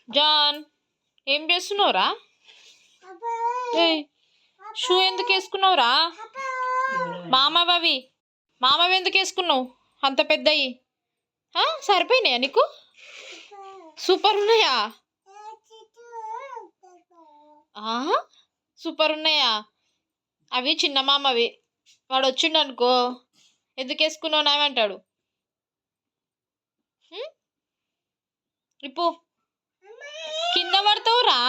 John ఏం చేస్తున్నావురా? ఏయ్ షూ ఎందుకు వేసుకున్నావురా? మామవి మామవి ఎందుకు వేసుకున్నావు అంత పెద్దయి? సరిపోయినాయా నీకు? సూపర్ ఉన్నాయా? సూపర్ ఉన్నాయా? అవి చిన్న మామవి. వాడు వచ్చిండు అనుకో ఎందుకు వేసుకున్నావు నావంటాడు. ఇప్పుడు కింద పడతావురా.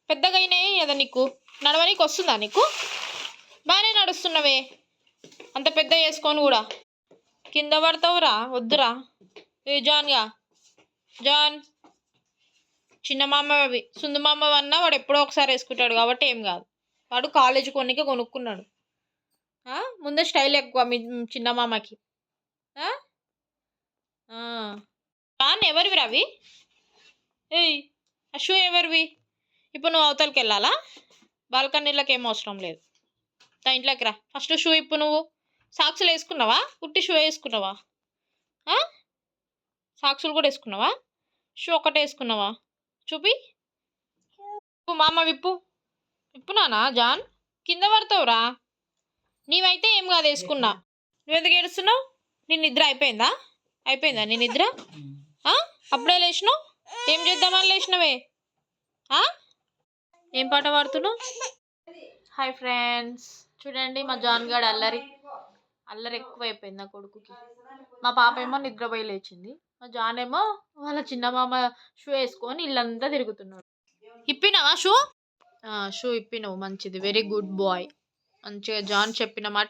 పెద్దగా అయినాయి కదా నీకు, నడవనీకి వస్తుందా నీకు? బాగానే నడుస్తున్నవే, అంత పెద్ద వేసుకొని కూడా కింద పడతావురా. వద్దురా. ఏ జాన్గా జాన్ చిన్న మామ అవి సుందు మామ అన్నా వాడు ఎప్పుడో ఒకసారి వేసుకుంటాడు కాబట్టి ఏం కాదు. వాడు కాలేజీ కొన్నికే కొనుక్కున్నాడు. ముందే స్టైల్ ఎక్కువ మీ చిన్న మామకి. జాన్ ఎవరివి రవి? ఏయ్ ఆ షూ ఎవరివి? ఇప్పుడు నువ్వు అవతలకి వెళ్ళాలా? బాల్కనీలోకి ఏం అవసరం లేదు. ఇంట్లోకి రా ఫస్ట్. షూ ఇప్పు. నువ్వు సాక్సులు వేసుకున్నావా? పుట్టి షూ వేసుకున్నావా? సాక్సులు కూడా వేసుకున్నావా? షూ ఒకటే వేసుకున్నావా? చూపి. మామ విప్పు. విప్పునానా జాన్? కింద పడతావురా. నీవైతే ఏం కాదు వేసుకున్నా. నువ్వెందుకు ఏడుస్తున్నావు? నీ నిద్ర అయిపోయిందా? అయిపోయిందా నీ నిద్ర? అప్పుడే లేచినావు? ఏం చేద్దామని లేచినవే? ఏం పాట పాడుతున్నావు? హాయ్ ఫ్రెండ్స్, చూడండి మా జాన్ గాడు అల్లరి ఎక్కువ అయిపోయింది నా కొడుకుకి. మా పాప ఏమో నిద్రపోయి లేచింది. మా జాన్ ఏమో వాళ్ళ చిన్న మామ షూ వేసుకొని ఇల్లంతా తిరుగుతున్నాడు. ఇప్పినావా షూ? షూ ఇప్పినావు, మంచిది, వెరీ గుడ్ బాయ్. మంచిగా జాన్ చెప్పిన మాట